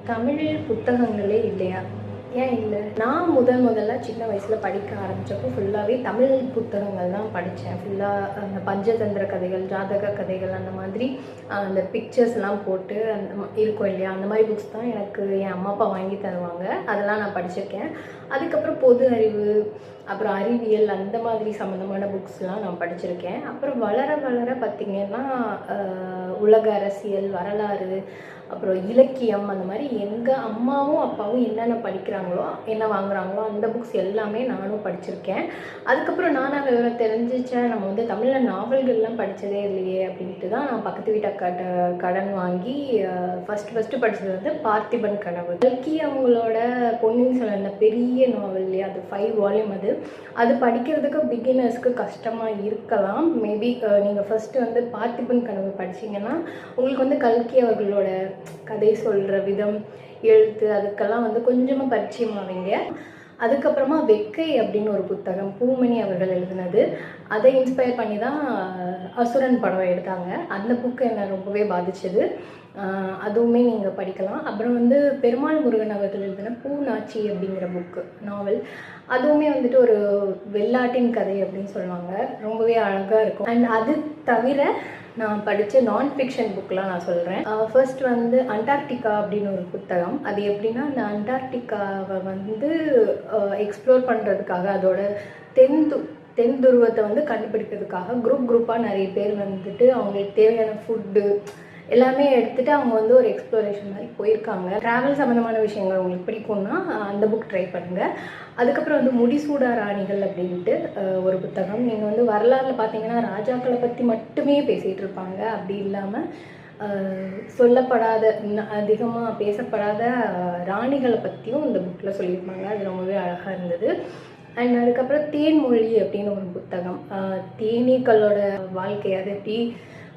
தமிழ் புத்தகங்களே இல்லையா? ஏன் இல்லை? நான் முதல்ல சின்ன வயசில் படிக்க ஆரம்பித்தப்போ ஃபுல்லாகவே தமிழ் புத்தகங்கள் தான் படித்தேன். ஃபுல்லாக அந்த பஞ்சதந்திர கதைகள், ஜாதக கதைகள், அந்த மாதிரி அந்த பிக்சர்ஸ்லாம் போட்டு அந்த இருக்கும் இல்லையா, அந்த மாதிரி புக்ஸ் தான் எனக்கு என் அம்மா அப்பா வாங்கி தருவாங்க. அதெல்லாம் நான் படிச்சிருக்கேன். அதுக்கப்புறம் பொது அறிவு, அப்புறம் அறிவியல், அந்த மாதிரி சம்மந்தமான புக்ஸ்லாம் நான் படிச்சிருக்கேன். அப்புறம் வளர வளர பார்த்திங்கன்னா உலக அரசியல், வரலாறு, அப்புறம் இலக்கியம், அந்த மாதிரி எங்கள் அம்மாவும் அப்பாவும் என்னென்ன படிக்கிறாங்களோ, என்ன வாங்குகிறாங்களோ அந்த புக்ஸ் எல்லாமே நானும் படிச்சிருக்கேன். அதுக்கப்புறம் நானாக விவரம் தெரிஞ்சிச்சேன், நம்ம வந்து தமிழில் நாவல்கள்லாம் படித்ததே இல்லையே அப்படின்ட்டு தான் நான் பக்கத்து வீட்டை கடன் வாங்கி ஃபஸ்ட்டு படித்தது வந்து பார்த்திபன் கனவு. கல்கி அவங்களோட பொன்னியின் செல்வன், அந்த பெரிய நாவல் இல்லையா, அது 5 வால்யூம். அது படிக்கிறதுக்கு பிகினர்ஸ்க்கு கஷ்டமாக இருக்கலாம். மேபி நீங்கள் ஃபஸ்ட்டு வந்து பார்த்திபன் கனவு படிச்சிங்கன்னா உங்களுக்கு வந்து கல்கி அவர்களோட கதை சொல்கிற விதம், எழுத்து, அதுக்கெல்லாம் வந்து கொஞ்சமாக பரிச்சயமாவீங்க. அதுக்கப்புறமா வெக்கை அப்படின்னு ஒரு புத்தகம், பூமணி அவர்கள் எழுதினது. அதை இன்ஸ்பயர் பண்ணி தான் அசுரன் படம் எடுத்தாங்க. அந்த புக்கு என்னை ரொம்பவே பாதிச்சது. அதுவுமே நீங்கள் படிக்கலாம். அப்புறம் வந்து பெருமாள் முருகன் அவர்கள் எழுதின பூநாச்சி அப்படிங்கிற புக்கு, நாவல். அதுவுமே வந்துட்டு ஒரு வெள்ளாட்டின் கதை அப்படின்னு சொல்லுவாங்க. ரொம்பவே அழகாக இருக்கும். அண்ட் அது தவிர நான் படித்த நான் ஃபிக்ஷன் புக்கெலாம் நான் சொல்கிறேன். ஃபர்ஸ்ட் வந்து அண்டார்டிகா அப்படின்னு ஒரு புத்தகம். அது எப்படின்னா, அந்த அண்டார்டிகாவை வந்து எக்ஸ்ப்ளோர் பண்ணுறதுக்காக, அதோட தென் துருவத்தை வந்து கண்டுபிடிக்கிறதுக்காக குரூப்பாக நிறைய பேர் வந்துட்டு அவங்களுக்கு தேவையான ஃபுட்டு எல்லாமே எடுத்துகிட்டு அவங்க வந்து ஒரு எக்ஸ்ப்ளோரேஷன் மாதிரி போயிருக்காங்க. ட்ராவல் சம்மந்தமான விஷயங்கள் உங்களுக்கு பிடிக்கும்னா அந்த புக் ட்ரை பண்ணுங்கள். அதுக்கப்புறம் வந்து முடிசூடா ராணிகள் அப்படின்ட்டு ஒரு புத்தகம். நீங்கள் வந்து வரலாறுல பார்த்தீங்கன்னா ராஜாக்களை பற்றி மட்டுமே பேசிகிட்டு இருப்பாங்க. அப்படி இல்லாமல் சொல்லப்படாத, அதிகமாக பேசப்படாத ராணிகளை பற்றியும் இந்த புக்கில் சொல்லியிருப்பாங்க. அது ரொம்பவே அழகாக இருந்தது. அண்ட் அதுக்கப்புறம் தேன்மொழி அப்படின்னு ஒரு புத்தகம். தேனீக்களோட வாழ்க்கை, அது எப்படி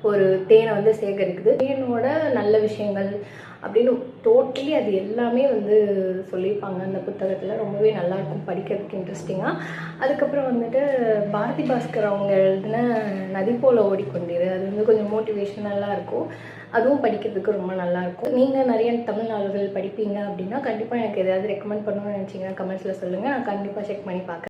ஒரு தேனை வந்து சேகரிக்குது, தேனோட நல்ல விஷயங்கள் அப்படின்னு டோட்டலி அது எல்லாமே வந்து சொல்லியிருப்பாங்க அந்த புத்தகத்தில். ரொம்பவே நல்லாயிருக்கும், படிக்கிறதுக்கு இன்ட்ரெஸ்டிங்காக. அதுக்கப்புறம் வந்துட்டு பாரதி பாஸ்கர் அவங்க எழுதின நதி போல ஓடிக்கொண்டிரு, அது வந்து கொஞ்சம் மோட்டிவேஷ்னலாக இருக்கும். அதுவும் படிக்கிறதுக்கு ரொம்ப நல்லாயிருக்கும். நீங்கள் நிறைய தமிழ் நாவல்கள் படிப்பீங்க அப்படின்னா கண்டிப்பாக எனக்கு எதாவது ரெக்கமெண்ட் பண்ணணும்னு நினச்சிங்கன்னா கமெண்ட்ஸில் சொல்லுங்கள். நான் கண்டிப்பாக செக் பண்ணி பார்க்குறேன்.